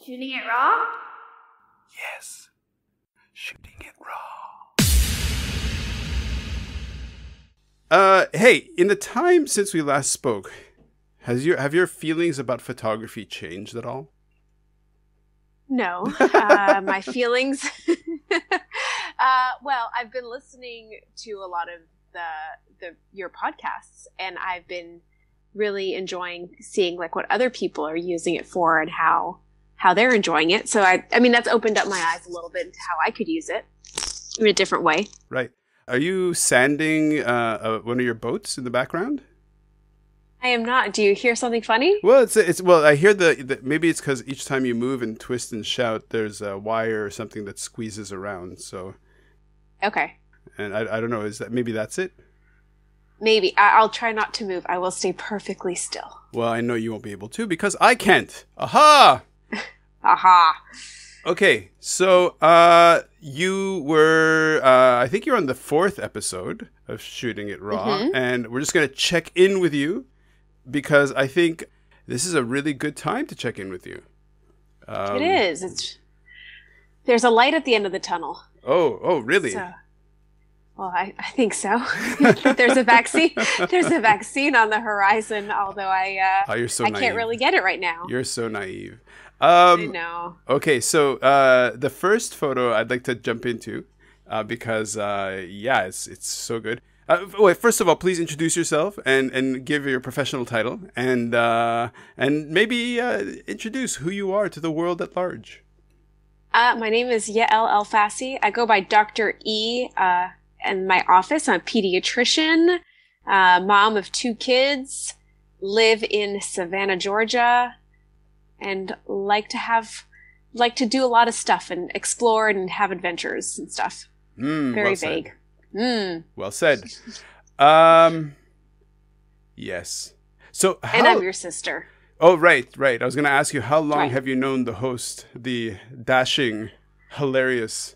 Shooting it raw? Yes. Shooting it raw. Hey, in the time since we last spoke, have your feelings about photography changed at all? No, my feelings. Well, I've been listening to a lot of your podcasts, and I've been really enjoying seeing like what other people are using it for and how they're enjoying it. So I mean, that's opened up my eyes a little bit into how I could use it in a different way. Right. Are you sanding one of your boats in the background? I am not. Do you hear something funny? Well, well, I hear maybe it's because each time you move and twist and shout, there's a wire or something that squeezes around. So. Okay. And I don't know. Maybe that's it? Maybe. I'll try not to move. I will stay perfectly still. Well, I know you won't be able to because I can't. Aha! Aha. Okay, so you were, I think you're on the 4th episode of Shooting It Raw, and we're just going to check in with you because I think this is a really good time to check in with you. It is. There's a light at the end of the tunnel. Oh, really? So, well, I think so. There's a vaccine. There's a vaccine on the horizon, although you're so naive. Can't really get it right now. You're so naive. I know. Okay, so the first photo I'd like to jump into because it's so good. Wait, first of all, please introduce yourself and give your professional title and maybe introduce who you are to the world at large. My name is Yael Elfassy. I go by Dr. E. In my office. I'm a pediatrician, mom of 2 kids, live in Savannah, Georgia, and like to do a lot of stuff and explore and have adventures and stuff. Very vague. Well said. Yes. So and I'm your sister. Oh, right. I was going to ask you, how long have you known the host, the dashing, hilarious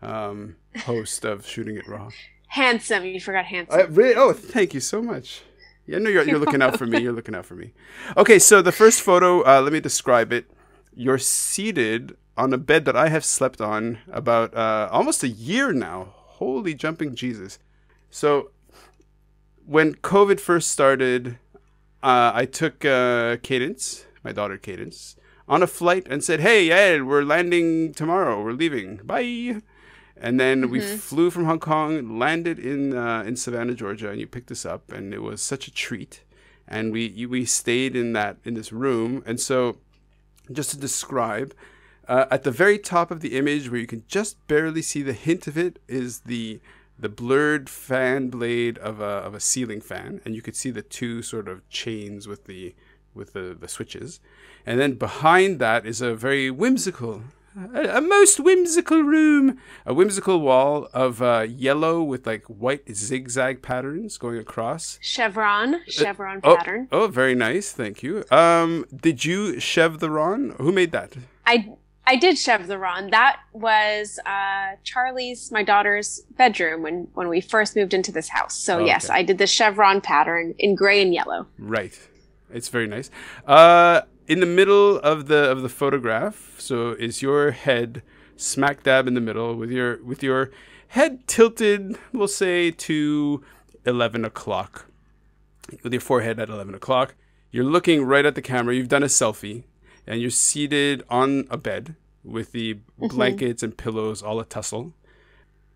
host of Shooting It Raw? Handsome. You forgot handsome. Really? Oh, thank you so much. Yeah, no, you're looking out for me. You're looking out for me. Okay, so the first photo, let me describe it. You're seated on a bed that I have slept on about almost a year now. Holy jumping Jesus. So when COVID first started, I took Cadence, my daughter Cadence, on a flight and said, "Hey, Yael, we're landing tomorrow. We're leaving. Bye." And then we flew from Hong Kong, landed in Savannah, Georgia, and you picked us up, and it was such a treat. And we stayed in this room. And so, just to describe, at the very top of the image, where you can just barely see the hint of it, is the blurred fan blade of a ceiling fan, and you could see the 2 sort of chains with the switches. And then behind that is a very whimsical. A most whimsical room. A whimsical wall of yellow with like white zigzag patterns going across. Chevron pattern. Oh, very nice. Thank you. Did you chevron? Who made that? I did chevron. That was Charlie's, my daughter's bedroom when we first moved into this house. So yes, I did the chevron pattern in gray and yellow. Right. It's very nice. In the middle of the photograph, so is your head smack dab in the middle with your head tilted, we'll say, to 11 o'clock. With your forehead at 11 o'clock. You're looking right at the camera. You've done a selfie, and you're seated on a bed with the blankets and pillows all a tussle.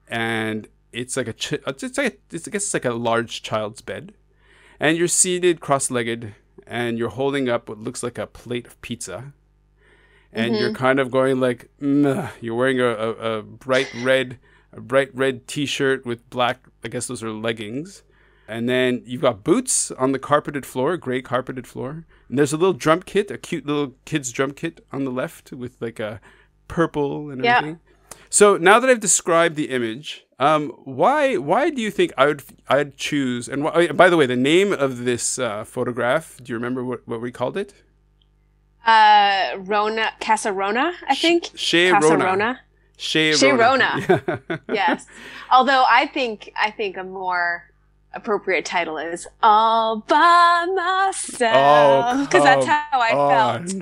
And it's like I guess it's like a large child's bed. And you're seated cross-legged, and you're holding up what looks like a plate of pizza. And you're kind of going like, you're wearing a bright red t-shirt with black, I guess those are leggings. And then you've got boots on the carpeted floor, gray carpeted floor. And there's a little drum kit, a cute little kid's drum kit on the left with like a purple and everything. So now that I've described the image, why do you think I'd choose? And by the way, the name of this photograph, do you remember what we called it? Rona, Café Rona, I think. Sherona. Sherona. Yes. Although I think a more appropriate title is All by Myself, because that's how I felt.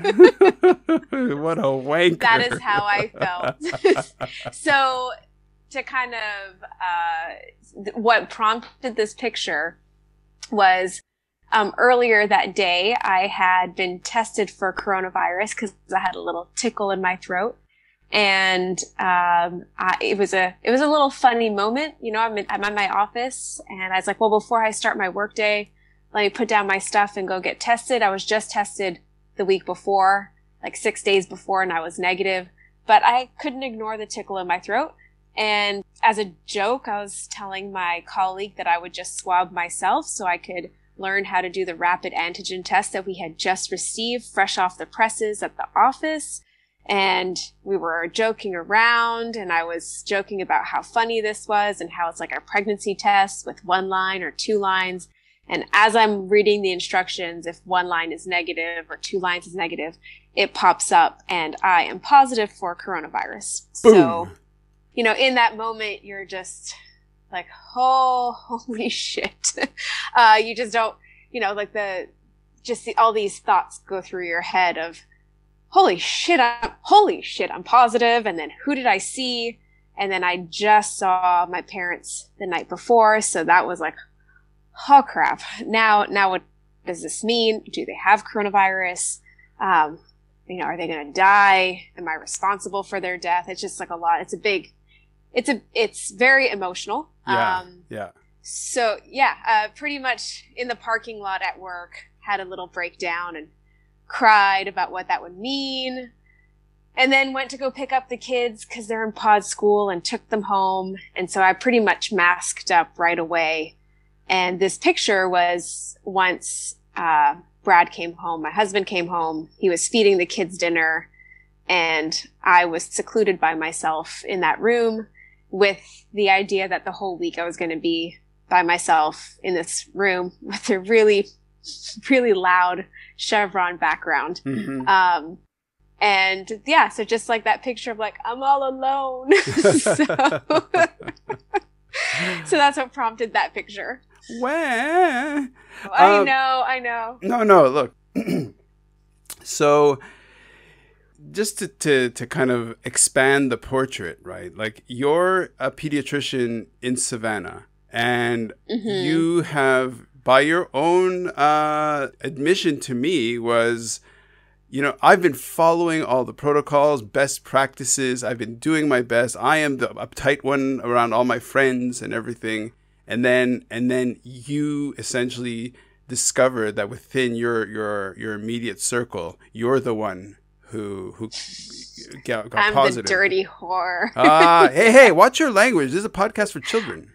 What a wanker. That is how I felt. So to kind of what prompted this picture was earlier that day I had been tested for coronavirus because I had a little tickle in my throat. And it was a little funny moment. You know, I'm at my office, and I was like, well, before I start my workday, let me put down my stuff and go get tested. I was just tested the week before, like 6 days before, and I was negative. But I couldn't ignore the tickle in my throat. And as a joke, I was telling my colleague that I would just swab myself so I could learn how to do the rapid antigen test that we had just received fresh off the presses at the office. And we were joking around, and I was joking about how funny this was and how it's like a pregnancy test with 1 line or 2 lines. And as I'm reading the instructions, if 1 line is negative or 2 lines is negative, it pops up and I am positive for coronavirus. Boom. So, you know, in that moment, you're just like, oh, holy shit. You just don't, you know, like all these thoughts go through your head of, holy shit, I'm positive. And then who did I see? And then I just saw my parents the night before. So that was like, oh crap. Now what does this mean? Do they have coronavirus? You know, are they going to die? Am I responsible for their death? It's just like a lot. It's very emotional. Yeah. So pretty much in the parking lot at work, had a little breakdown and cried about what that would mean, and then went to go pick up the kids because they're in pod school and took them home. And so I pretty much masked up right away. And this picture was once Brad came home, my husband came home, he was feeding the kids dinner, and I was secluded by myself in that room with the idea that the whole week I was going to be by myself in this room with a really, really loud Chevron background. Mm-hmm. So just like that picture of like, I'm all alone. So that's what prompted that picture. Well, I know. No, look. So just to kind of expand the portrait, right? Like, you're a pediatrician in Savannah, and you have, by your own admission to me, was, you know, I've been following all the protocols, best practices. I've been doing my best. I am the uptight one around all my friends and everything. And then you essentially discover that within your immediate circle, you're the one who got I'm positive. I'm the dirty whore. Hey, watch your language. This is a podcast for children.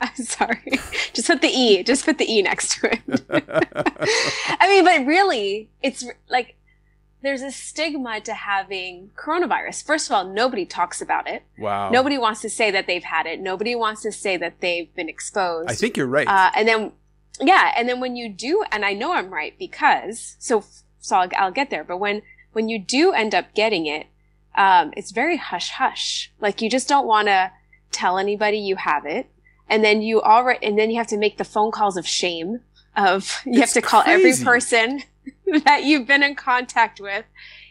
I'm sorry. Just put the E. Just put the E next to it. I mean, but really, it's like there's a stigma to having coronavirus. First of all, nobody talks about it. Wow. Nobody wants to say that they've had it. Nobody wants to say that they've been exposed. I think you're right. And then when you do, and I know I'm right because, so I'll get there. But when you do end up getting it, it's very hush hush. Like, you just don't want to tell anybody you have it. And then you have to make the phone calls of shame you have to call every person that you've been in contact with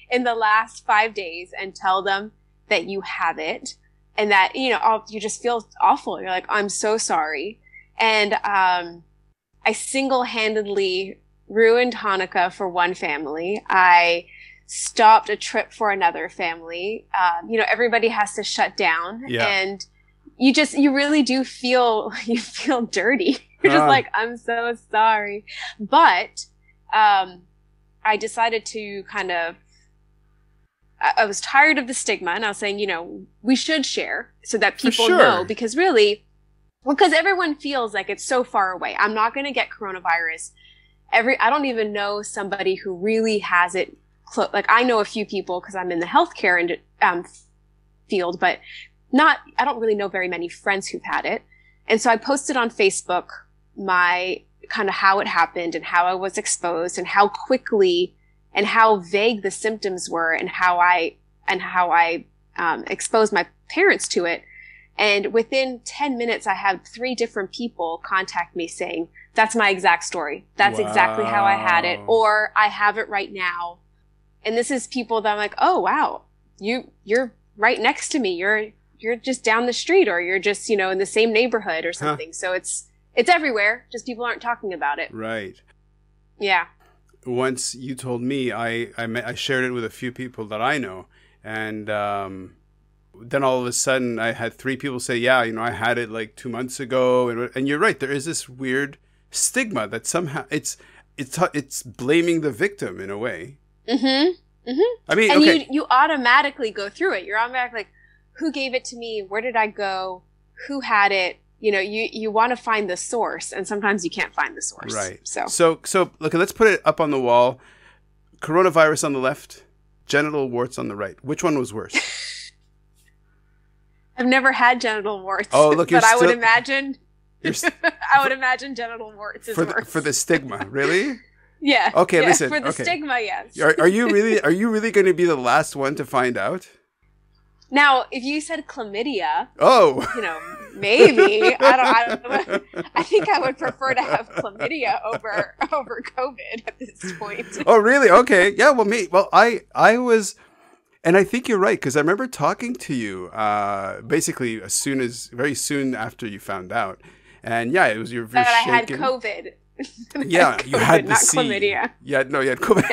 in the last 5 days and tell them that you have it, and that, you know, you just feel awful. You're like, I'm so sorry. And, I single-handedly ruined Hanukkah for one family. I stopped a trip for another family. You know, everybody has to shut down, and you really do feel dirty. You're just like, I'm so sorry. But I decided to I was tired of the stigma, and I was saying, you know, we should share so that people know, because everyone feels like it's so far away. I'm not going to get coronavirus. I don't even know somebody who really has it. Like, I know a few people because I'm in the healthcare field, but I don't really know very many friends who've had it. And so I posted on Facebook my kind of how it happened and how I was exposed and how quickly and how vague the symptoms were and how I exposed my parents to it. And within 10 minutes, I had 3 different people contact me saying, that's my exact story. That's exactly how I had it. Or I have it right now. And this is people that I'm like, oh, wow, you're right next to me. You're just down the street, or you're just, in the same neighborhood or something. So it's everywhere. Just people aren't talking about it. Right. Yeah. Once you told me, I shared it with a few people that I know. And then all of a sudden I had 3 people say, yeah, I had it like 2 months ago. And you're right. There is this weird stigma that somehow it's blaming the victim in a way. Mm-hmm. Mm-hmm. I mean, and okay. you automatically go through it. You're automatically like, who gave it to me? Where did I go? Who had it? You want to find the source, and sometimes you can't find the source. Right. So look, let's put it up on the wall. Coronavirus on the left, genital warts on the right. Which one was worse? I've never had genital warts. Oh, look, but I would imagine genital warts is worse. For the stigma, really? Yeah. Okay, yeah, listen. For the stigma, yes. Are you really going to be the last one to find out? Now, if you said chlamydia, maybe. I don't. I think I would prefer to have chlamydia over COVID at this point. Oh, really? Okay. Yeah. Well, I was, and I think you're right, because I remember talking to you basically very soon after you found out, and yeah, it was your very shaken. I had COVID. Yeah, COVID, you had not chlamydia. Yeah, no, you had COVID.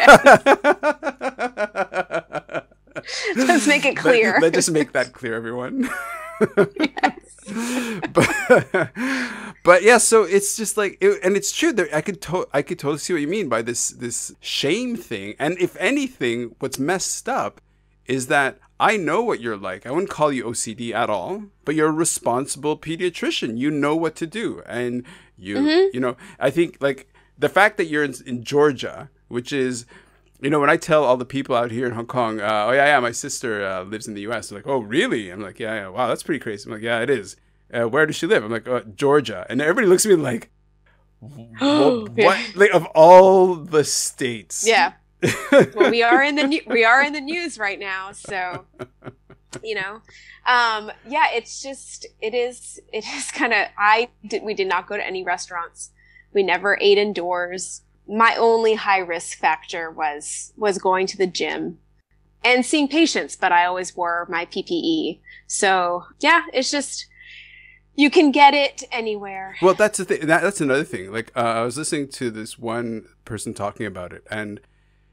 Let's make it clear. Let's just make that clear, everyone. Yes. But yeah, so it's just like, and it's true that I could totally see what you mean by this shame thing. And if anything, what's messed up is that I know what you're like. I wouldn't call you OCD at all, but you're a responsible pediatrician. You know what to do, and I think like the fact that you're in Georgia, which is. When I tell all the people out here in Hong Kong, my sister lives in the U.S. They're like, oh, really? I'm like, yeah, wow, that's pretty crazy. I'm like, yeah, it is. Where does she live? I'm like, Georgia. And everybody looks at me like, what? Like, of all the states. Yeah. Well, we are in the news right now, so it's just it is kind of we did not go to any restaurants. We never ate indoors. My only high risk factor was going to the gym and seeing patients, but I always wore my PPE. So yeah, it's just, you can get it anywhere. Well, that's the thing. That's another thing. Like, I was listening to this one person talking about it, and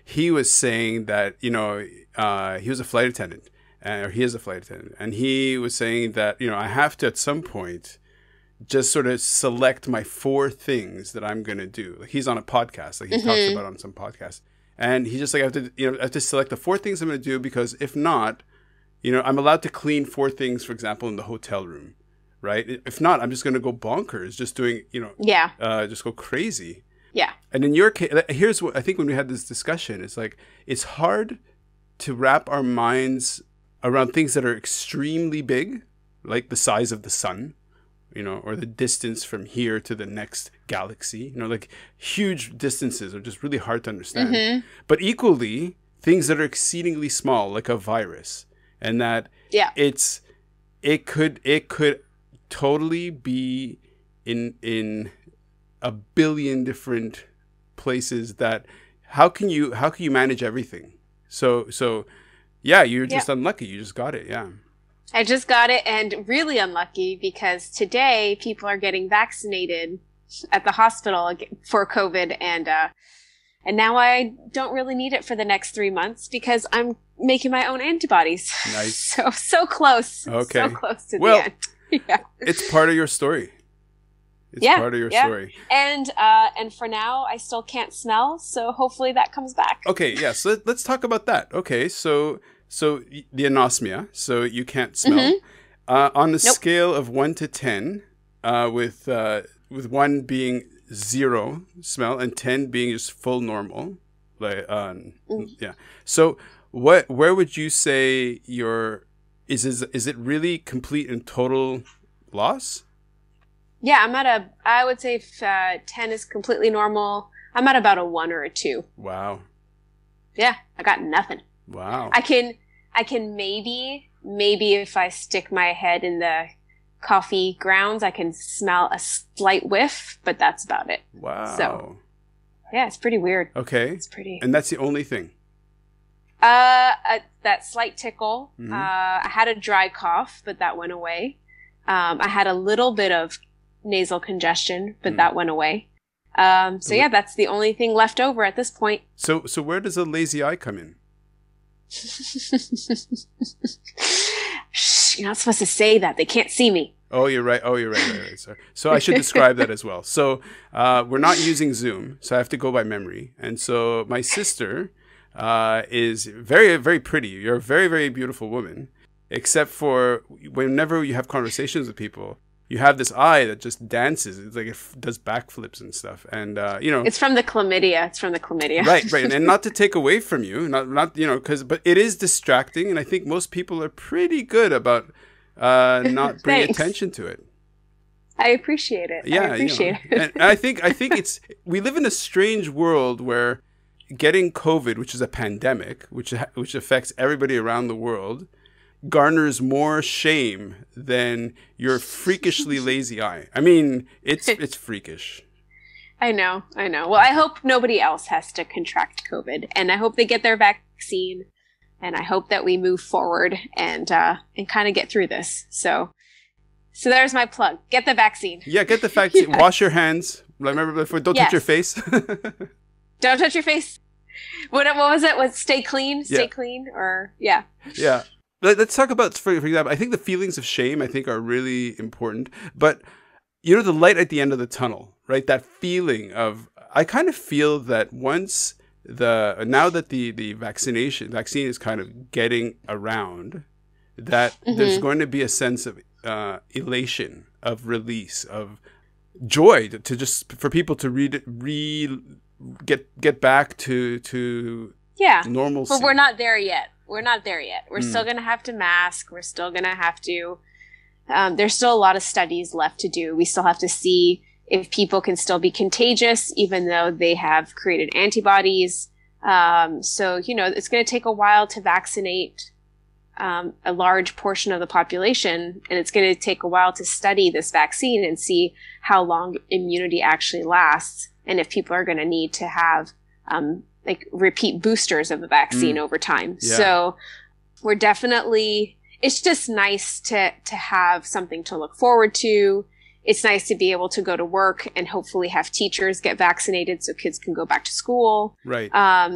he was saying that, he was a flight attendant, or he is a flight attendant. And he was saying that, I have to, at some point, just sort of select my 4 things that I'm going to do. Like, he's on a podcast, like he talks about on some podcast. And he's just like, I have to select the 4 things I'm going to do, because if not, I'm allowed to clean 4 things, for example, in the hotel room, right? If not, I'm just going to go bonkers, just doing, just go crazy. Yeah. And in your case, here's what I think when we had this discussion, it's like, it's hard to wrap our minds around things that are extremely big, like the size of the sun, or the distance from here to the next galaxy, like huge distances are just really hard to understand. Mm-hmm. But equally, things that are exceedingly small, like a virus, and that it could totally be in a billion different places. That how can you manage everything? So yeah, you're just unlucky. You just got it. Yeah. I just got it, and really unlucky, because today people are getting vaccinated at the hospital for COVID, and now I don't really need it for the next 3 months because I'm making my own antibodies. Nice. So close. Okay. So close to the end. Yeah. It's part of your story. It's part of your story. And for now, I still can't smell, so hopefully that comes back. Okay, yeah. So let's talk about that. Okay, so the anosmia, so you can't smell. Mm-hmm. On a scale of 1 to 10, with 1 being 0 smell and 10 being just full normal, like yeah. So where would you say is it really complete and total loss? Yeah, I would say if 10 is completely normal, I'm at about a 1 or a 2. Wow. Yeah, I got nothing. Wow. I can maybe if I stick my head in coffee grounds. I can smell a slight whiff, but that's about it. Wow. So, yeah, it's pretty weird. Okay. It's pretty. And that's the only thing? That slight tickle. Mm-hmm. I had a dry cough, but that went away. I had a little bit of nasal congestion, but that went away. So yeah, that's the only thing left over at this point. So where does a lazy eye come in? Shh, you're not supposed to say that. They can't see me. Oh, you're right. Right. Sorry. So I should describe that as well. So we're not using Zoom, so I have to go by memory. And so my sister is very, very pretty. You're a very, very beautiful woman, except for whenever you have conversations with people, you have this eye that just dances. It's like it does backflips and stuff. And, it's from the chlamydia. Right. And not to take away from you, not but it is distracting. And I think most people are pretty good about not bringing attention to it. I appreciate it. Yeah, I appreciate it. And I think we live in a strange world where getting COVID, which is a pandemic, which affects everybody around the world, garners more shame than your freakishly lazy eye. I mean, it's freakish. I know. Well, I hope nobody else has to contract COVID, and I hope they get their vaccine, and I hope that we move forward and kind of get through this. So there's my plug. Get the vaccine. Yeah, get the vaccine. Yeah. Wash your hands. Remember before, don't touch your face. Don't touch your face. What was it? Stay clean? Stay clean? Or, yeah. Yeah. Let's talk about, for example, I think the feelings of shame, are really important. But, the light at the end of the tunnel, right? That feeling of, I kind of feel that now that the vaccine is kind of getting around, that there's going to be a sense of elation, of release, of joy to just, for people to get back to normalcy. But we're not there yet. We're still going to have to mask. We're still going to have to, there's still a lot of studies left to do. We still have to see if people can still be contagious, even though they have created antibodies. So, it's going to take a while to vaccinate a large portion of the population, and it's going to take a while to study this vaccine and see how long immunity actually lasts, and if people are going to need to have repeat boosters of the vaccine over time. Yeah. So we're definitely, it's just nice to have something to look forward to. It's nice to be able to go to work and hopefully have teachers get vaccinated so kids can go back to school. Right.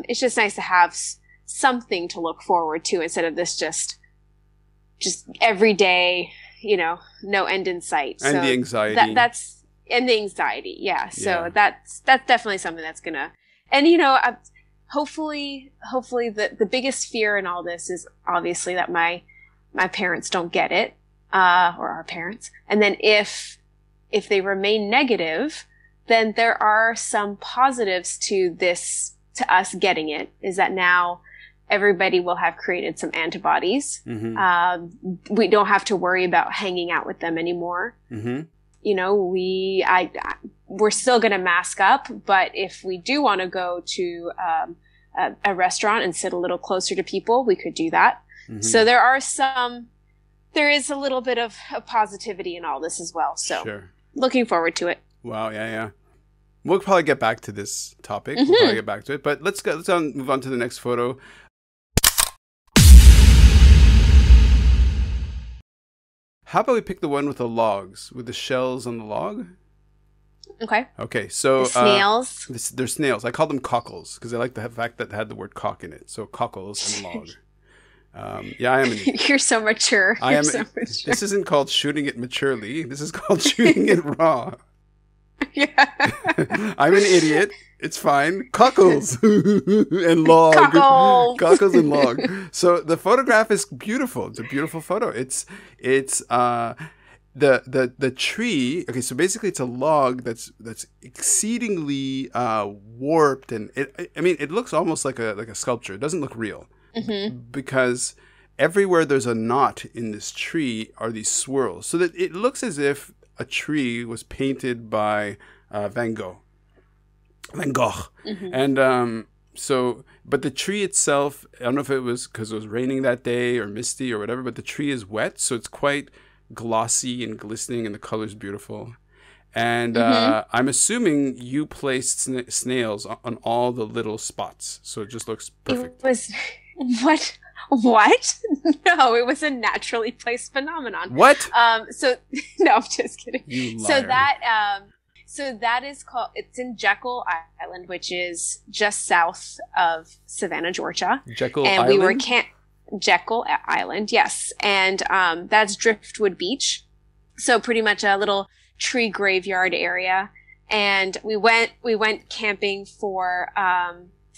It's just nice to have something to look forward to instead of this just every day, no end in sight. And so the anxiety. And the anxiety. Yeah. So that's definitely something that's gonna, and hopefully the biggest fear in all this is obviously that my parents don't get it, or our parents. And then if they remain negative, then there are some positives to us getting it, is that now everybody will have created some antibodies. Mm-hmm. We don't have to worry about hanging out with them anymore. Mm-hmm. We're still going to mask up, but if we do want to go to a restaurant and sit a little closer to people, we could do that. Mm-hmm. So there is a little bit of positivity in all this as well. So looking forward to it. Wow. Yeah. We'll probably get back to this topic. Mm-hmm. We'll probably get back to it, but let's move on to the next photo. How about we pick the one with the logs, with the shells on the log? Okay, so the snails. They're snails. I call them cockles because I like the fact that they had the word cock in it. So cockles and log. I am an idiot. You're so mature. This isn't called shooting it maturely. This is called shooting it raw. Yeah. I'm an idiot. It's fine. Cockles and log. Cockles and log. So the photograph is beautiful. It's a beautiful photo. It's the tree. Okay, so basically it's a log that's exceedingly warped, and it looks almost like a sculpture. It doesn't look real. Mm-hmm. Because everywhere there's a knot in this tree are these swirls, so that it looks as if a tree was painted by Van Gogh. Mm-hmm. And but the tree itself, I don't know if it was because it was raining that day or misty or whatever, but the tree is wet, so it's quite glossy and glistening, and the color's beautiful. And Mm-hmm. I'm assuming you placed snails on all the little spots, so it just looks perfect. It was what? What? No, it was a naturally placed phenomenon. What? So no, I'm just kidding. You So liar. that is called. It's in Jekyll Island, which is just south of Savannah, Georgia. Jekyll And Island? we were Jekyll Island, yes, and that's Driftwood Beach. So pretty much a little tree graveyard area, and we went camping for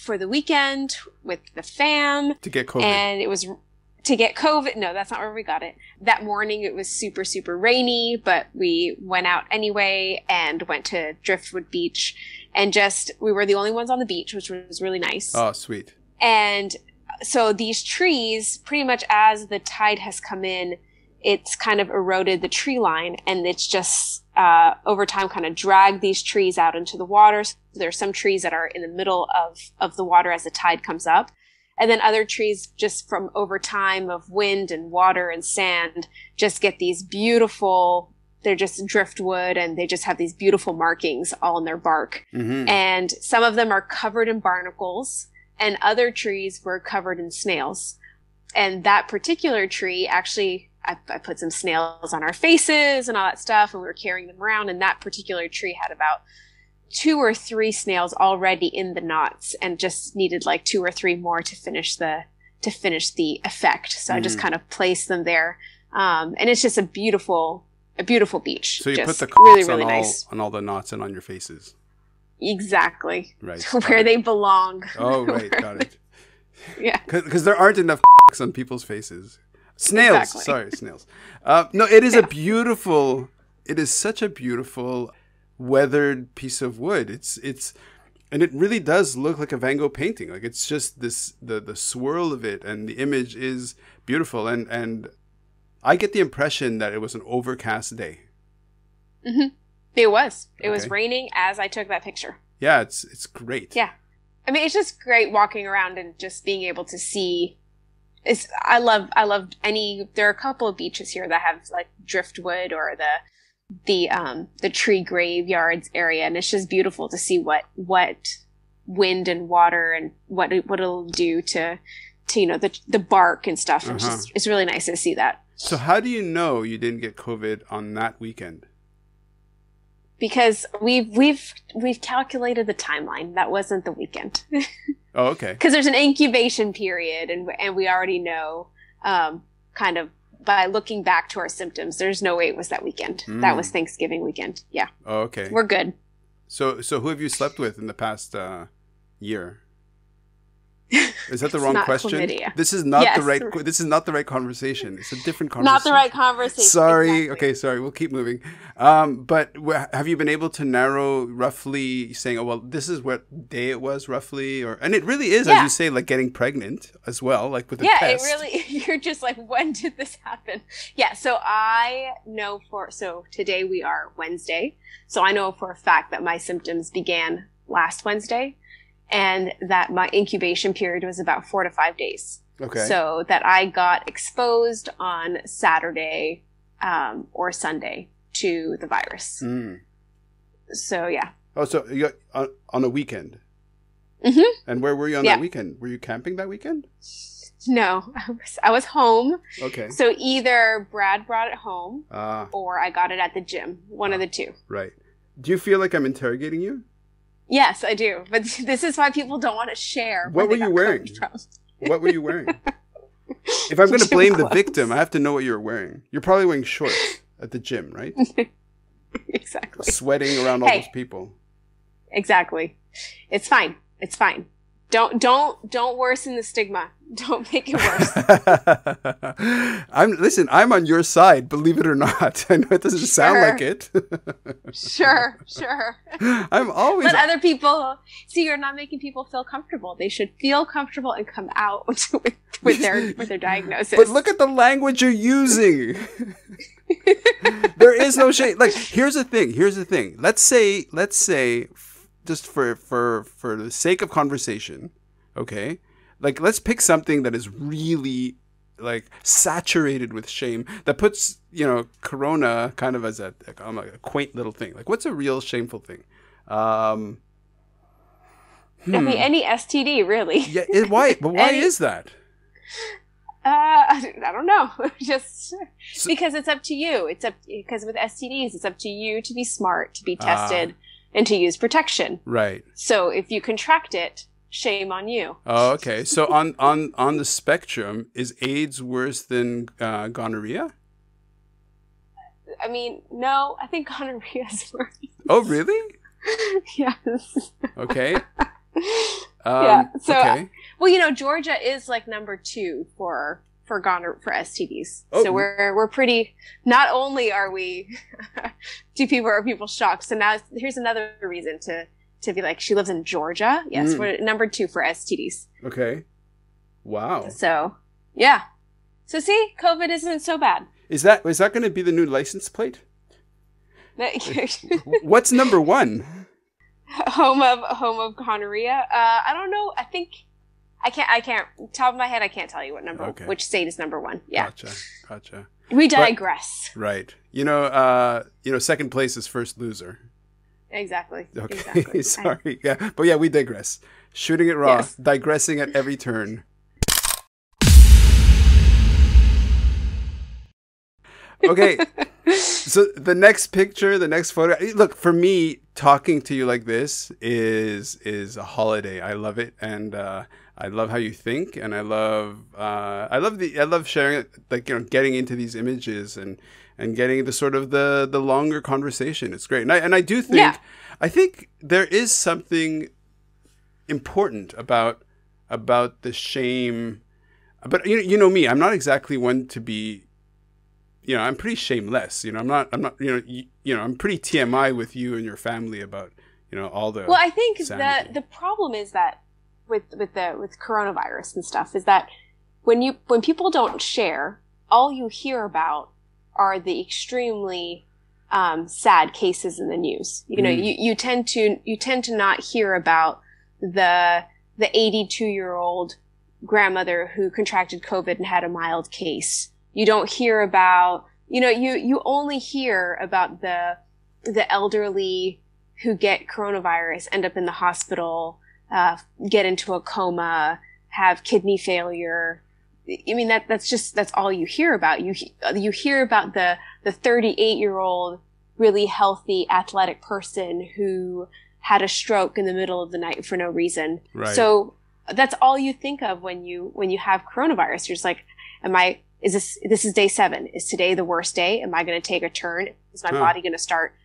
the weekend with the fam To get COVID. and it was to get COVID. No, that's not where we got it. That morning it was super, super rainy, but we went out anyway and went to Driftwood Beach, and we were the only ones on the beach, which was really nice. Oh, sweet. And so these trees, pretty much as the tide has come in, it's kind of eroded the tree line, and it's just over time kind of dragged these trees out into the water. So there are some trees that are in the middle of the water as the tide comes up. And then other trees, just from over time of wind and water and sand, just get these beautiful, they're just driftwood, and they just have these beautiful markings all in their bark. Mm-hmm. And some of them are covered in barnacles, and other trees were covered in snails. And that particular tree, actually, I put some snails on our faces and all that stuff, and we were carrying them around. And that particular tree had about 2 or 3 snails already in the knots, and just needed like 2 or 3 more to finish the effect. So I just kind of placed them there, and it's just a beautiful beach. So you just put the really, crops really nice. on all the knots and on your faces. Exactly. Right. Where they belong. Oh, right. Got it. Yeah. Because there aren't enough on people's faces. Snails. Exactly. Sorry, snails. No, it is it is such a beautiful weathered piece of wood. And it really does look like a Van Gogh painting. Like, it's just the swirl of it, and the image is beautiful. And I get the impression that it was an overcast day. Mm-hmm. It was. It was Okay. raining as I took that picture. Yeah, it's great. Yeah. I mean, it's just great walking around and just being able to see. I love there are a couple of beaches here that have like driftwood or the tree graveyards area, and it's just beautiful to see what wind and water and what it'll do to the bark and stuff. And it's really nice to see that. So how do you know you didn't get COVID on that weekend? Because we've calculated the timeline. That wasn't the weekend. Oh, okay. Because there's an incubation period, and we already know, kind of by looking back to our symptoms, there's no way it was that weekend. That was Thanksgiving weekend. Yeah. Oh, okay. We're good. So who have you slept with in the past year? Is that the wrong not question? chlamydia. This is not Yes. This is not the right conversation. It's a different conversation. Not the right conversation. Sorry. Exactly. Okay, sorry. We'll keep moving. But have you been able to narrow roughly saying, oh, well, this is what day it was roughly? And it really is, as you say, like getting pregnant as well, like with a test. It really, you're just like, when did this happen? Yeah. So I know so today we are Wednesday. So I know for a fact that my symptoms began last Wednesday, and that my incubation period was about 4 to 5 days. Okay. So that I got exposed on Saturday or Sunday to the virus. Mm. So yeah. Oh, so you got on a weekend. Mm-hmm. And where were you on that weekend? Were you camping that weekend? No, I was home. Okay. So either Brad brought it home Ah, or I got it at the gym. One of the two. right. Do you feel like I'm interrogating you? Yes, I do. But this is why people don't want to share. What were you wearing? What were you wearing? If I'm going to blame the victim, I have to know what you're wearing. You're probably wearing shorts at the gym, right? Exactly. Sweating around all those people. Exactly. It's fine. It's fine. Don't worsen the stigma. Don't make it worse. I'm on your side, believe it or not. I know it doesn't sound like it. Sure. I'm always But other people, see, you're not making people feel comfortable. They should feel comfortable and come out with their diagnosis. But look at the language you're using. There is no shade. Like, here's the thing. Let's say just for the sake of conversation, okay? Like, let's pick something that is really like saturated with shame that puts, Corona kind of as a quaint little thing. Like, what's a real shameful thing? I mean, any STD, really. Yeah. Why? But why is that? I don't know. Just because it's up to you. Because with STDs, it's up to you to be smart, to be tested, and to use protection. Right. So if you contract it, shame on you. Oh, okay. So on the spectrum, is AIDS worse than gonorrhea? I mean, no. I think gonorrhea is worse. Oh, really? Yes. Okay. Yeah. So, okay. Well, Georgia is like number 2 for STDs. Oh. So we're pretty. Not only are we, are people shocked? So now here's another reason to be like, she lives in Georgia. Yes, we're number 2 for STDs. Okay. Wow. So yeah. So see, COVID isn't so bad. Is that going to be the new license plate? What's number 1? Home of gonorrhea. I don't know. I think I can't top of my head. I can't tell you which state is number 1. Yeah. Gotcha. We digress. Right. Second place is first loser. Exactly. Okay. Exactly. Sorry. Yeah. But yeah, we digress. Shooting it raw. Yes. Digressing at every turn. Okay. So the next picture, the next photo. Look, for me, talking to you like this is a holiday. I love it, and I love how you think, and I love sharing it, like, getting into these images and getting the sort of the longer conversation. It's great, and I do think I think there is something important about the shame, but you know me, I'm not exactly one to be. I'm pretty shameless. I'm not. I'm pretty TMI with you and your family about all the. Well, I think sanity. the problem is that with coronavirus and stuff is that when people don't share, all you hear about are the extremely sad cases in the news. You tend to not hear about the 82-year-old grandmother who contracted COVID and had a mild case. You don't hear about, you only hear about the elderly who get coronavirus, end up in the hospital, get into a coma, have kidney failure. I mean, that's all you hear about. You hear about the 38-year-old really healthy athletic person who had a stroke in the middle of the night for no reason. Right. So that's all you think of when you have coronavirus. You're just like, this is day 7. Is today the worst day? Am I going to take a turn? Is my body going to start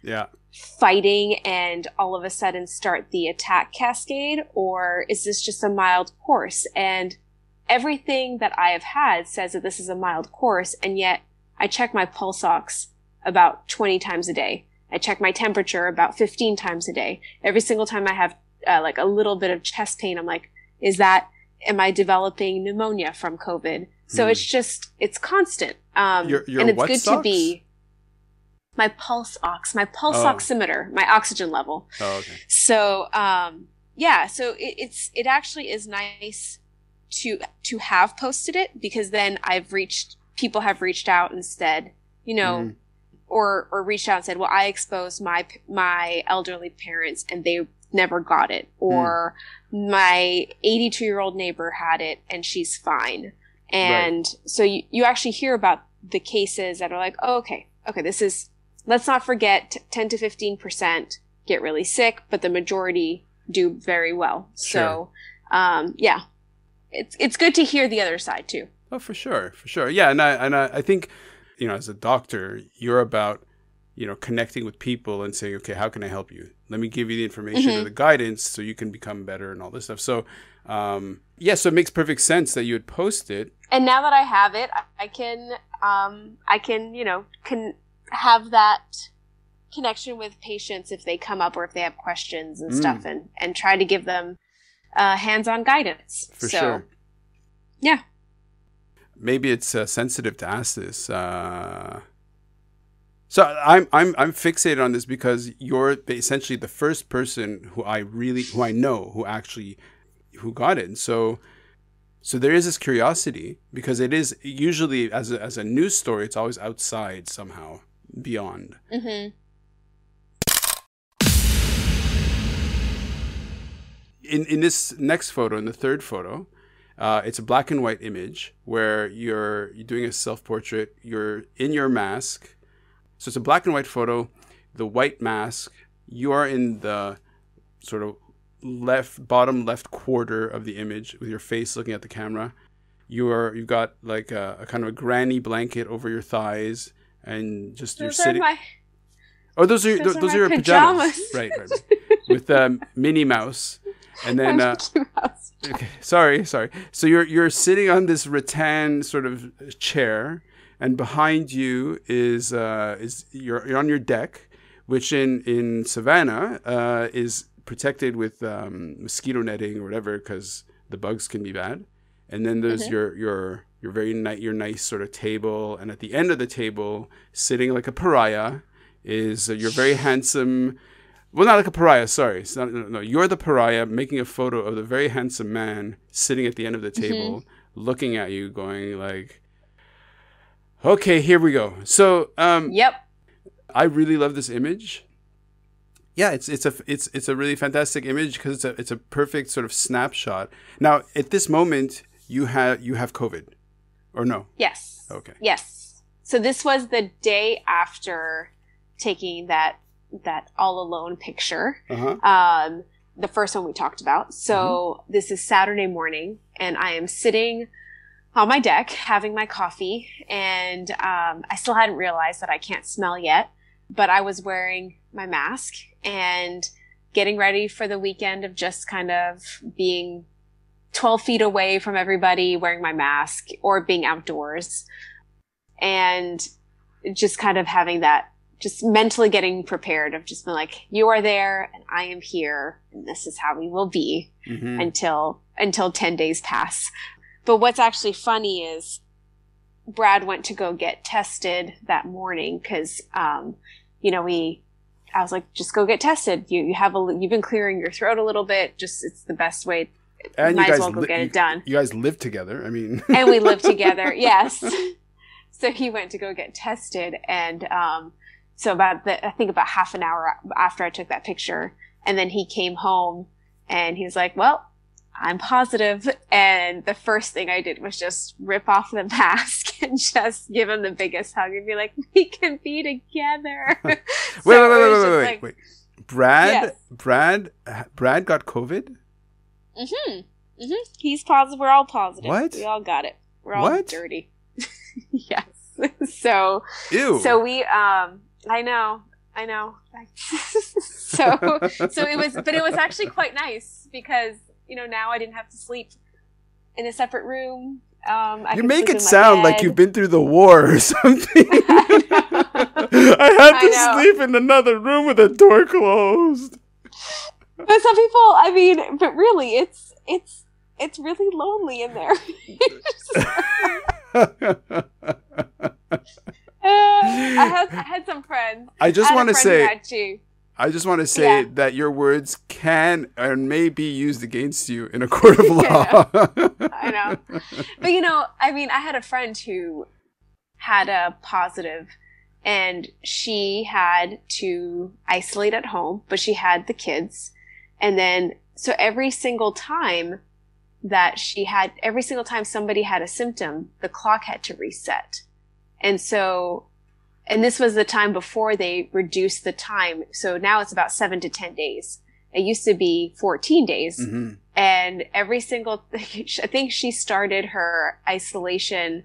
fighting and all of a sudden start the attack cascade? Or is this just a mild course? And everything that I have had says that this is a mild course. And yet I check my pulse ox about 20 times a day. I check my temperature about 15 times a day. Every single time I have like a little bit of chest pain, I'm like, am I developing pneumonia from COVID? So it's constant. And it's what good socks? to be my pulse oximeter, my oxygen level. Oh, okay. So, so it actually is nice to have posted it, because then people have reached out and said, or reached out and said, well, I exposed my elderly parents and they never got it, or my 82-year-old neighbor had it and she's fine. And so you actually hear about the cases that are like, oh, okay, let's not forget 10 to 15% get really sick, but the majority do very well. Sure. So, it's good to hear the other side too. Oh, for sure. Yeah. And I think, as a doctor, you're about, connecting with people and saying, okay, how can I help you? Let me give you the information or the guidance so you can become better and all this stuff. So, so it makes perfect sense that you would post it. And now that I have it, I can have that connection with patients if they come up or if they have questions and stuff, and try to give them hands-on guidance. For sure. Yeah. Maybe it's sensitive to ask this. So I'm fixated on this because you're essentially the first person who I know who got it. And so So there is this curiosity because it is usually as a news story, it's always outside somehow beyond. Mm-hmm. In this next photo, in the third photo, it's a black and white image where you're doing a self-portrait. You're in your mask. So it's a black and white photo, the white mask. You are in the sort of bottom left quarter of the image with your face looking at the camera. You've got like a kind of a granny blanket over your thighs, and just you're sitting. Those are your pajamas. Right. With Minnie Mouse. And then, okay, sorry. So you're sitting on this rattan sort of chair, and behind you is you're on your deck, which in Savannah is protected with mosquito netting or whatever because the bugs can be bad. And then there's your your nice sort of table, and at the end of the table, sitting like a pariah, is your very handsome. Well, not like a pariah, sorry. It's not, no, you're the pariah making a photo of the very handsome man sitting at the end of the table, looking at you, going like, okay, here we go. So, yep. I really love this image. Yeah, it's a really fantastic image because it's a perfect sort of snapshot. Now, at this moment, you have COVID, or no? Yes. Okay. Yes. So this was the day after taking that all alone picture. The first one we talked about. So this is Saturday morning, and I am sitting on my deck having my coffee, and I still hadn't realized that I can't smell yet, but I was wearing my mask and getting ready for the weekend of just kind of being 12 feet away from everybody, wearing my mask, or being outdoors, and just kind of having that, just mentally getting prepared of just being like, you are there and I am here, and this is how we will be until 10 days pass. But what's actually funny is Brad went to go get tested that morning because, I was like, just go get tested. You've been clearing your throat a little bit. Just, it's the best way. And might as well go get it done. You guys live together. I mean, and we live together. Yes. So he went to go get tested, and so I think about half an hour after I took that picture, and then he came home and he was like, well, I'm positive. And the first thing I did was just rip off the mask and just give him the biggest hug and be like, we can be together. Wait. Brad got COVID? He's positive. We're all positive. What? We all got it. We're all dirty. Yes. So, ew. So we, I know. so it was actually quite nice because, now I didn't have to sleep in a separate room. You make it sound like you've been through the war or something. I had to sleep in another room with the door closed. But some people, but really, it's really lonely in there. I had some friends. I just want to say that your words can and may be used against you in a court of law. I know. But I had a friend who had a positive, and she had to isolate at home, but she had the kids. And then, so every single time somebody had a symptom, the clock had to reset. And this was the time before they reduced the time. So now it's about 7 to 10 days. It used to be 14 days. Mm-hmm. And I think she started her isolation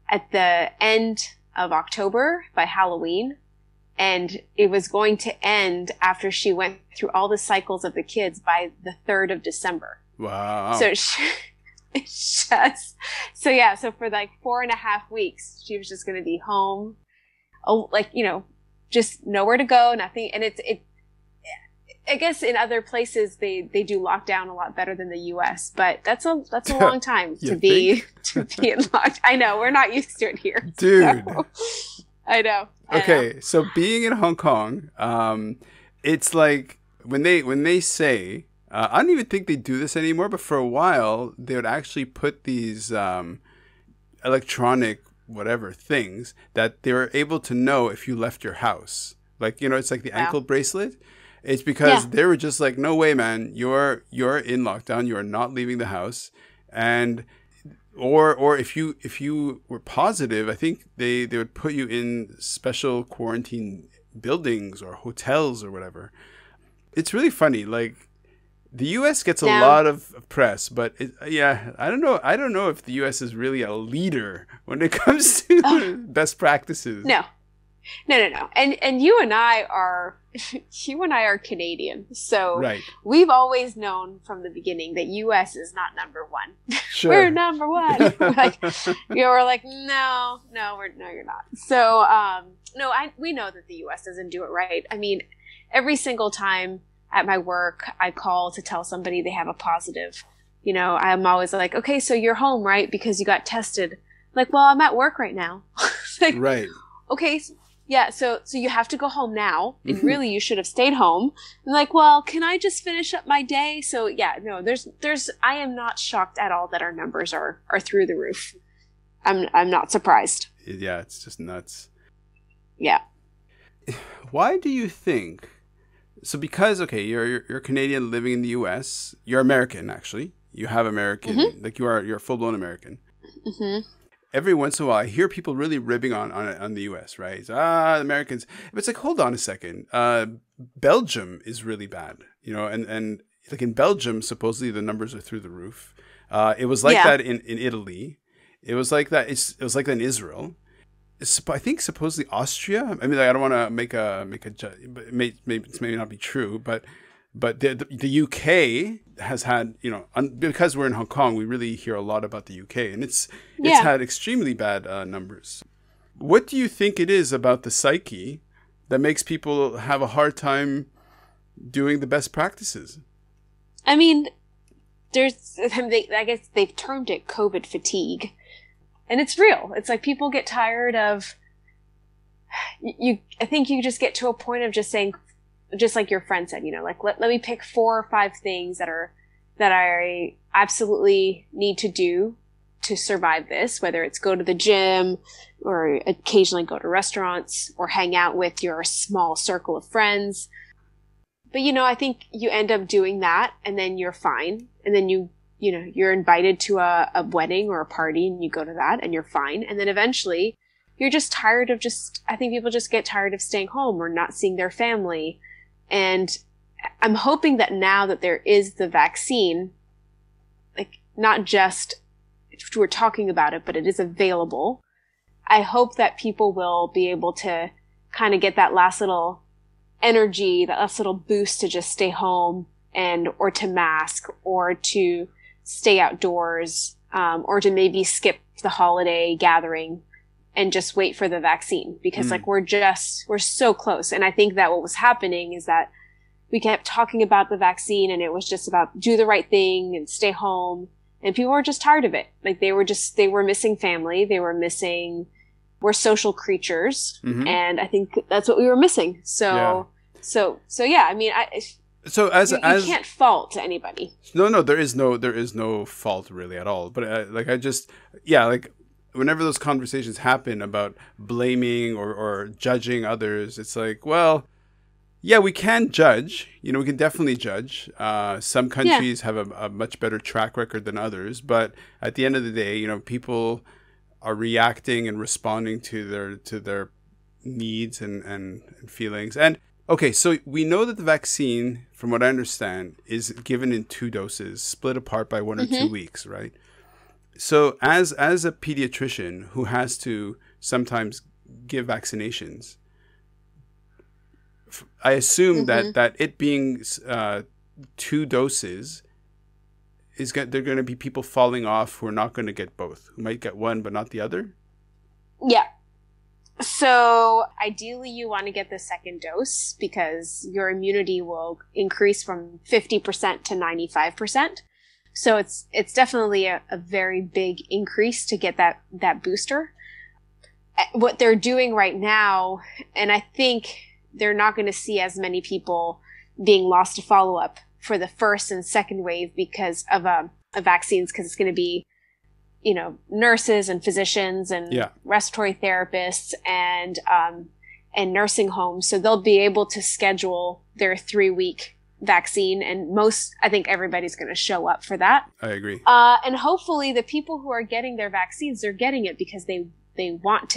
at the end of October by Halloween. And it was going to end after she went through all the cycles of the kids by the 3rd of December. Wow. So so for like 4.5 weeks, she was just going to be home. Oh, just nowhere to go, nothing. And I guess in other places they do lock down a lot better than the US, but that's a long time to be in locked. I know, we're not used to it here. Dude. So, I know. So being in Hong Kong, it's like when they say I don't even think they do this anymore, but for a while, they would actually put these electronic whatever things that they were able to know if you left your house. Like, it's like the ankle bracelet. It's because they were just like, no way, man, you're in lockdown. You are not leaving the house. And or if you were positive, I think they would put you in special quarantine buildings or hotels or whatever. It's really funny. Like, the U.S. gets a lot of press, but I don't know. I don't know if the U.S. is really a leader when it comes to best practices. No. And you and I are Canadian, so we've always known from the beginning that U.S. is not number one. Sure. We're number one. We're like, no, you're not. So we know that the U.S. doesn't do it right. I mean, every single time at my work I call to tell somebody they have a positive, I'm always like, okay, so you're home, right? Because you got tested. Like, well, I'm at work right now. Like, right. Okay. Yeah, so you have to go home now, and really you should have stayed home. I'm like, well, can I just finish up my day? So I am not shocked at all that our numbers are through the roof. I'm not surprised. Yeah, it's just nuts. Yeah. Why do you think? So because you're Canadian living in the U.S., you're American actually. You have American, like you're a full-blown American. Mm-hmm. Every once in a while, I hear people really ribbing on the U.S., right? The Americans. But it's like, hold on a second. Belgium is really bad, and like in Belgium, supposedly the numbers are through the roof. It was like that in Italy. It was like that. It was like that in Israel. I think supposedly Austria. I mean, I don't want to make a but it may not be true, but the UK has had, because we're in Hong Kong, we really hear a lot about the UK, and it's had extremely bad numbers. What do you think it is about the psyche that makes people have a hard time doing the best practices? I mean, I guess they've termed it COVID fatigue, and it's real. It's like people get tired of I think you just get to a point of just saying, just like your friend said, like, let me pick 4 or 5 things that I absolutely need to do to survive this, whether it's go to the gym or occasionally go to restaurants or hang out with your small circle of friends. But, I think you end up doing that and then you're fine. And then you're invited to a wedding or a party and you go to that and you're fine. And then eventually you're just tired of I think people just get tired of staying home or not seeing their family. And I'm hoping that now that there is the vaccine, like, not just we're talking about it, but it is available. I hope that people will be able to kind of get that last little energy, that last little boost to just stay home or to mask or to stay outdoors, or to maybe skip the holiday gathering and just wait for the vaccine, because like we're so close. And I think that what was happening is that we kept talking about the vaccine and it was just about do the right thing and stay home. And people were just tired of it. Like they were missing family. We're social creatures. Mm-hmm. And I think that's what we were missing. So yeah, I mean, you can't fault anybody. No, there is no fault really at all. But whenever those conversations happen about blaming or judging others, it's like, well, yeah, we can judge. We can definitely judge. Some countries have a much better track record than others. But at the end of the day, people are reacting and responding to their needs and feelings. And okay, so we know that the vaccine, from what I understand, is given in 2 doses, split apart by 1 or 2 weeks, right? So as a pediatrician who has to sometimes give vaccinations, I assume that it being 2 doses they're going to be people falling off who are not going to get both, who might get one but not the other. Yeah. So ideally you want to get the second dose because your immunity will increase from 50% to 95%. So it's definitely a very big increase to get that booster. What they're doing right now, and I think they're not going to see as many people being lost to follow-up for the first and second wave because of vaccines, because it's going to be, nurses and physicians and respiratory therapists and nursing homes. So they'll be able to schedule their 3-week vaccine, and I think everybody's going to show up for that. I agree. And hopefully the people who are getting their vaccines, they're getting it because they want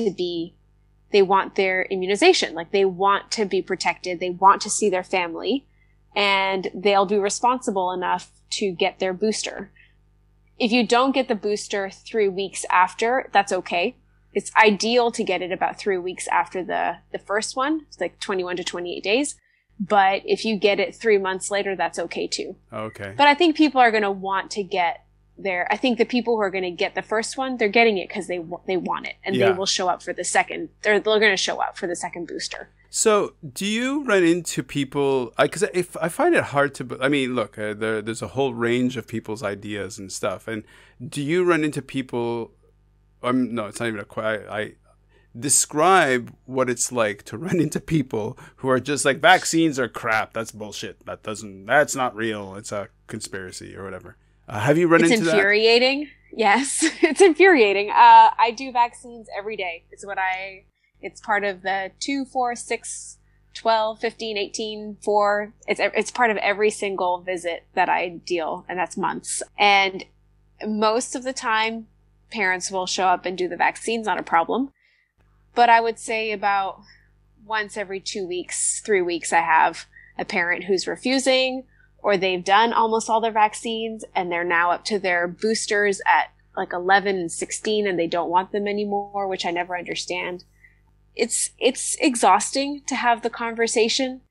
their immunization. Like, they want to be protected. They want to see their family, and they'll be responsible enough to get their booster. If you don't get the booster 3 weeks after, that's okay. It's ideal to get it about 3 weeks after the first one. It's like 21 to 28 days. But if you get it 3 months later, that's okay too. Okay. But I think people are going to want to get I think the people who are going to get the first one, they're getting it because they want it, and they will show up for the second. They're going to show up for the second booster. So, do you run into people? Because I find it hard to. I mean, look, there's a whole range of people's ideas and stuff. And do you run into people? No, it's not even I describe what it's like to run into people who are just like, vaccines are crap. That's bullshit. That's not real. It's a conspiracy or whatever. Have you run into that? It's infuriating. Yes, it's infuriating. I do vaccines every day. It's part of the 2, 4, 6, 12, 15, 18, 4. It's part of every single visit that I deal, and that's months. And most of the time, parents will show up and do the vaccines, not a problem. But I would say about once every 2 weeks, 3 weeks, I have a parent who's refusing, or they've done almost all their vaccines and they're now up to their boosters at like 11 and 16 and they don't want them anymore, which I never understand. It's exhausting to have the conversation,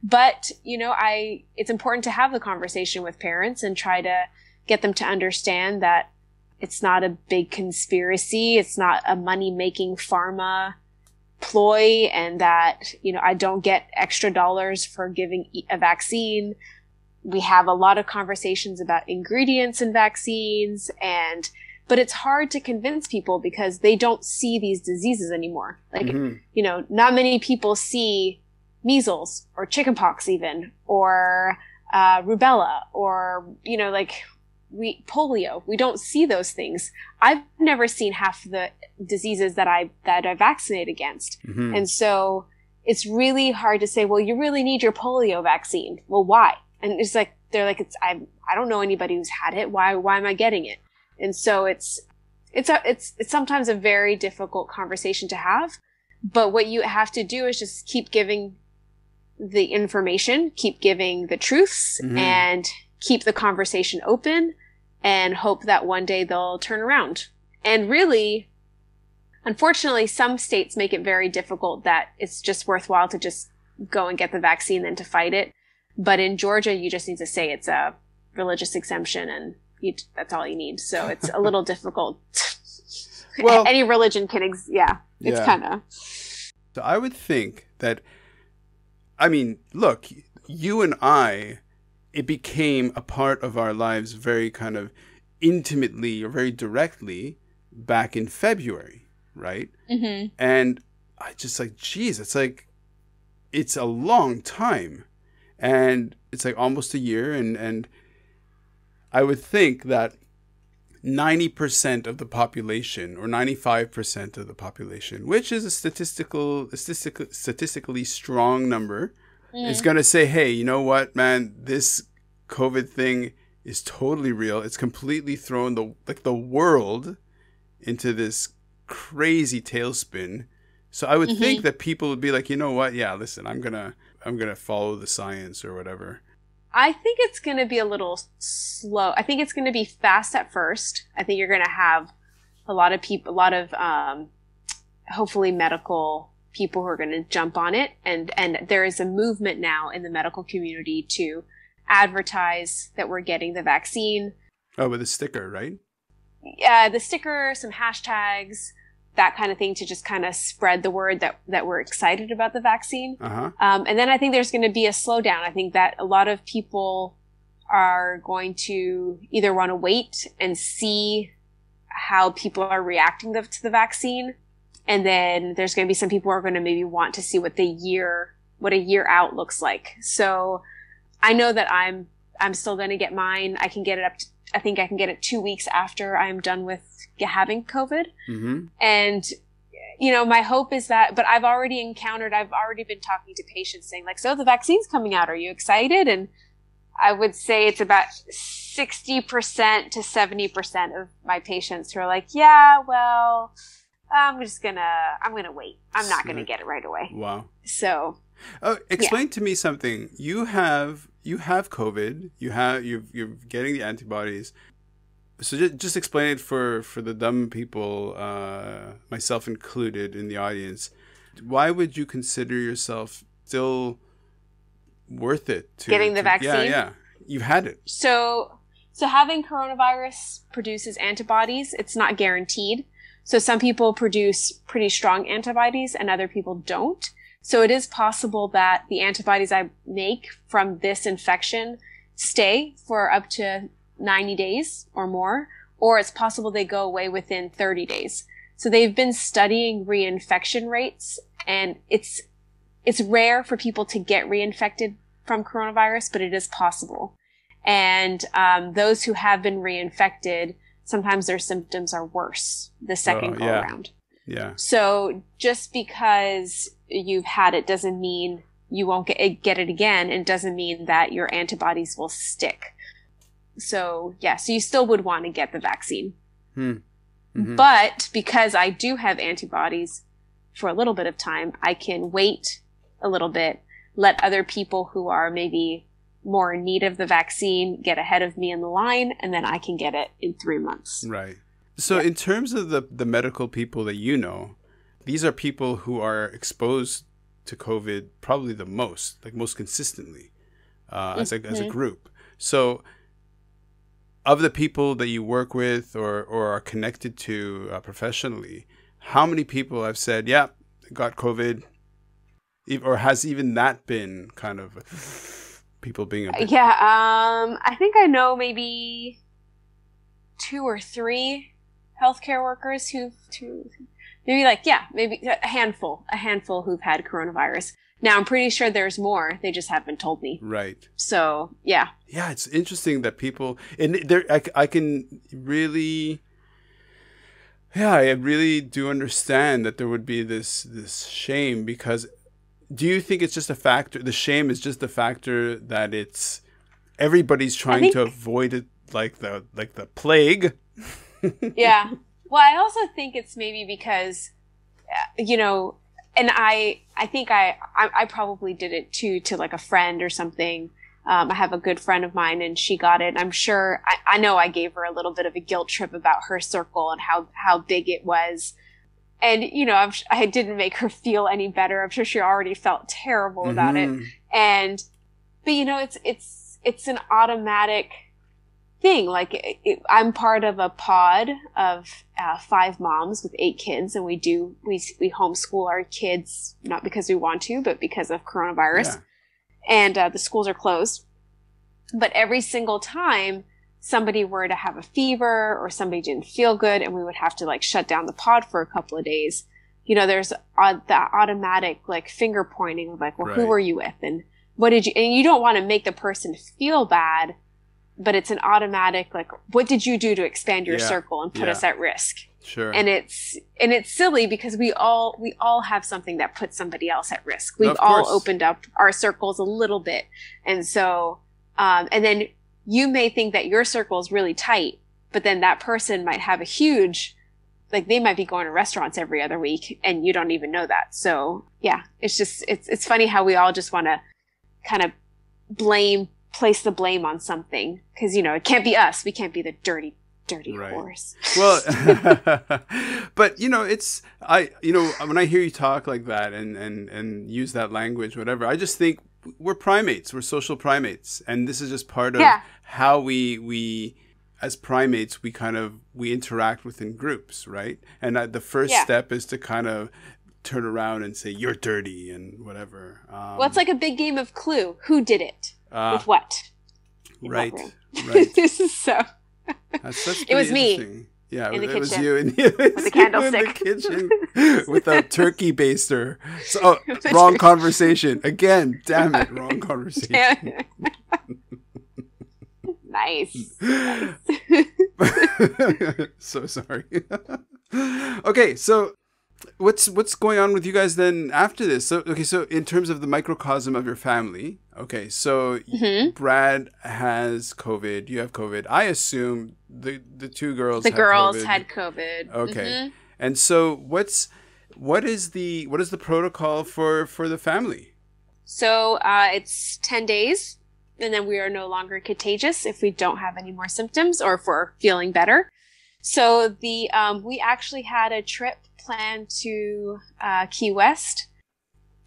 but it's important to have the conversation with parents and try to get them to understand that it's not a big conspiracy. It's not a money-making pharma ploy, and that, I don't get extra dollars for giving a vaccine. We have a lot of conversations about ingredients in vaccines, but it's hard to convince people because they don't see these diseases anymore. Like, not many people see measles or chickenpox even, or rubella, or, polio. We don't see those things. I've never seen half the diseases that I vaccinate against. Mm-hmm. And so it's really hard to say, well, you really need your polio vaccine. Well, why? And it's like, they're like, I don't know anybody who's had it. Why am I getting it? And so it's sometimes a very difficult conversation to have, but what you have to do is just keep giving the information, keep giving the truths, and keep the conversation open, and hope that one day they'll turn around. And really, unfortunately, some states make it very difficult that it's just worthwhile to just go and get the vaccine than to fight it. But in Georgia, you just need to say it's a religious exemption, and that's all you need. So it's a little difficult. Well, any religion can, it's kind of. So I would think that, I mean, look, you and I, it became a part of our lives very kind of intimately or very directly back in February, right? Mm-hmm. And I just like, geez, it's a long time. And it's like almost a year. And I would think that 90% of the population, or 95% of the population, which is a statistically strong number, is going to say, hey, you know what, man, this COVID thing is totally real. It's completely thrown the world into this crazy tailspin. So I would think that people would be like, you know what? Yeah, listen, I'm gonna follow the science or whatever. I think it's going to be a little slow. I think it's going to be fast at first. I think you're going to have a lot of people, hopefully medical people who are going to jump on it. And there is a movement now in the medical community to advertise that we're getting the vaccine. Oh, with a sticker, right? Yeah, the sticker, some hashtags, that kind of thing, to just kind of spread the word that we're excited about the vaccine. Uh-huh. And then I think there's going to be a slowdown. I think that a lot of people are going to either want to wait and see how people are reacting to the vaccine. And then there's going to be some people who are going to maybe want to see what a year out looks like. So I know that I'm still going to get mine. I can get it I think I can get it 2 weeks after I'm done with having COVID. Mm-hmm. And, my hope is that, but I've already been talking to patients saying like, so the vaccine's coming out. Are you excited? And I would say it's about 60% to 70% of my patients who are like, yeah, well, I'm going to wait. I'm not going to get it right away. Wow. So. Explain to me something. You have COVID. You're getting the antibodies. So just explain it for the dumb people, myself included in the audience. Why would you consider yourself still worth it to getting the vaccine? Yeah. You've had it. So having coronavirus produces antibodies. It's not guaranteed. So some people produce pretty strong antibodies and other people don't. So it is possible that the antibodies I make from this infection stay for up to 90 days or more, or it's possible they go away within 30 days. So they've been studying reinfection rates, and it's rare for people to get reinfected from coronavirus, but it is possible. And those who have been reinfected, sometimes their symptoms are worse the second go around. Yeah. So just because you've had it doesn't mean you won't get it again, and doesn't mean that your antibodies will stick. So so you still would want to get the vaccine. Mm-hmm. But because I do have antibodies for a little bit of time, I can wait a little bit, let other people who are maybe more in need of the vaccine get ahead of me in the line, and then I can get it in 3 months. Right. So in terms of the medical people that these are people who are exposed to COVID probably the most, like most consistently, as a group. So of the people that you work with or are connected to professionally, how many people have said, yeah, got COVID? Or has even that been kind of people being a bit... Yeah, I think I know maybe 2 or 3 healthcare workers maybe a handful who've had coronavirus. Now, I'm pretty sure there's more. They just haven't told me. Right. So, yeah. Yeah, it's interesting that people, and there, I can really, I really do understand that there would be this shame, because do you think it's just a factor? The shame is just the factor that everybody's trying to avoid it like the plague. Yeah. Well, I also think it's maybe because, and I think I probably did it too, to like a friend or something. I have a good friend of mine, and she got it. And I'm sure, I know I gave her a little bit of a guilt trip about her circle and how big it was. And, I didn't make her feel any better. I'm sure she already felt terrible about it. But it's an automatic thing. Like I'm part of a pod of 5 moms with 8 kids, and we homeschool our kids, not because we want to, but because of coronavirus. And the schools are closed. But every single time somebody were to have a fever or somebody didn't feel good, and we would have to like shut down the pod for a couple of days, there's that automatic like finger pointing of like, well, who were you with, and what did you, and you don't want to make the person feel bad, but it's an automatic like, what did you do to expand your circle and put us at risk? Sure. And it's silly, because we all have something that puts somebody else at risk. We've all opened up our circles a little bit. And so, and then you may think that your circle is really tight, but then that person might have a huge, like they might be going to restaurants every other week and you don't even know that. So yeah, it's just, it's funny how we all just want to kind of place the blame on something, because, it can't be us. We can't be the dirty horse. Well, but it's, when I hear you talk like that and use that language, whatever, I just think we're primates. We're social primates. And this is just part of how we as primates, we interact within groups, right? And the first step is to kind of turn around and say, you're dirty and whatever. Well, it's like a big game of Clue. Who did it? With what? Right. This is so... That's it was me. Yeah, in the it kitchen, was you with the candlestick in the kitchen with a turkey baster. So, wrong conversation again. Damn it, wrong conversation. Nice. Nice. So sorry. Okay, so what's going on with you guys then after this? So okay, so in terms of the microcosm of your family, okay, so Brad has COVID, you have COVID. I assume the two girls The have girls COVID. had COVID. Okay. And so what is the protocol for the family? So it's 10 days, and then we are no longer contagious if we don't have any more symptoms or if we're feeling better. So we actually had a trip planned to Key West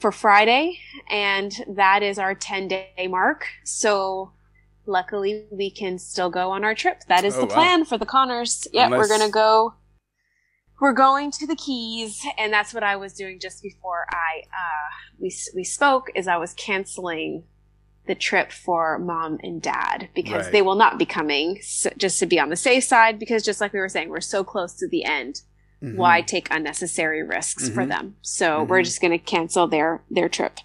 for Friday, and that is our 10-day mark. So luckily we can still go on our trip. That is the plan for the Connors. Yeah, we're going to go. We're going to the Keys, and that's what I was doing just before we spoke, is I was canceling the trip for Mom and Dad because they will not be coming, so just to be on the safe side, because just like we were saying, we're so close to the end. Why take unnecessary risks for them? So we're just going to cancel their trip.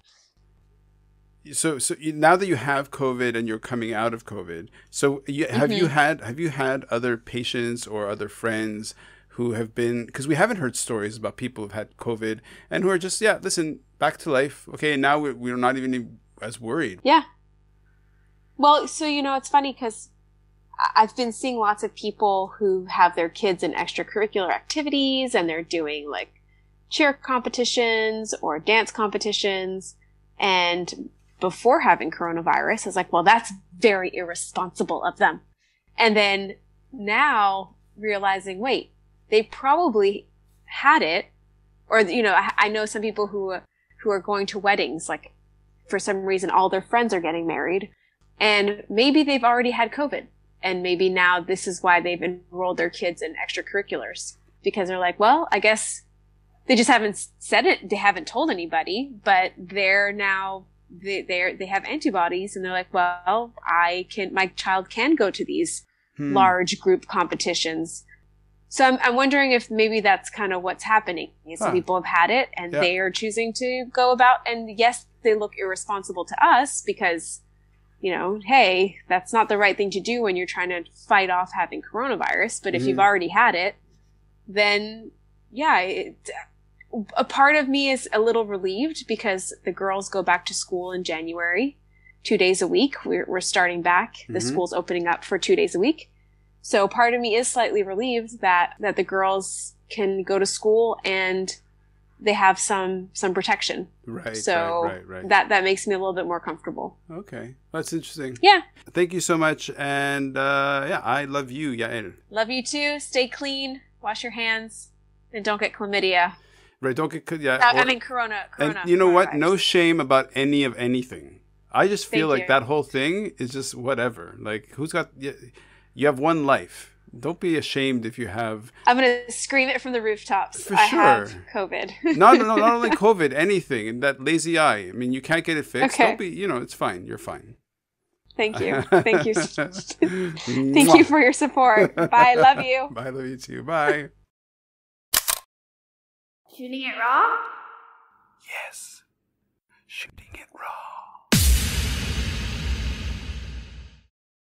So now that you have COVID and you're coming out of COVID, so have you had other patients or other friends who have been, because we haven't heard stories about people who've had COVID and who are just, listen, back to life. Okay, now we're not even as worried. Yeah. Well, so, it's funny because I've been seeing lots of people who have their kids in extracurricular activities and they're doing like cheer competitions or dance competitions. And before having coronavirus, I was like, well, that's very irresponsible of them. And then now realizing, wait, they probably had it, or, I know some people who are going to weddings, like for some reason, all their friends are getting married and maybe they've already had COVID, and maybe now this is why they've enrolled their kids in extracurriculars, because they're like, well, I guess they just haven't said it. They haven't told anybody, but they're now, they have antibodies, and they're like, well, my child can go to these large group competitions. So I'm wondering if maybe that's kind of what's happening. Some people have had it and they are choosing to go about. And yes, they look irresponsible to us because, hey, that's not the right thing to do when you're trying to fight off having coronavirus. But if you've already had it, then a part of me is a little relieved because the girls go back to school in January, 2 days a week. We're starting back. The school's opening up for 2 days a week. So part of me is slightly relieved that the girls can go to school and they have some protection. Right. So right. That makes me a little bit more comfortable. Okay. That's interesting. Yeah. Thank you so much. And I love you, Yael. Love you too. Stay clean. Wash your hands. And don't get chlamydia. Right. Don't get corona. And you know what? No shame about any of anything. I just feel like that whole thing is just whatever. Like, who's got... You have one life. Don't be ashamed if you have... I'm going to scream it from the rooftops. For I sure. have COVID. No, not only COVID, anything. And that lazy eye. I mean, you can't get it fixed. Okay. Don't be, it's fine. You're fine. Thank you. Thank you. Thank you for your support. Bye. Love you. Bye. Love you too. Bye. Tuning it raw?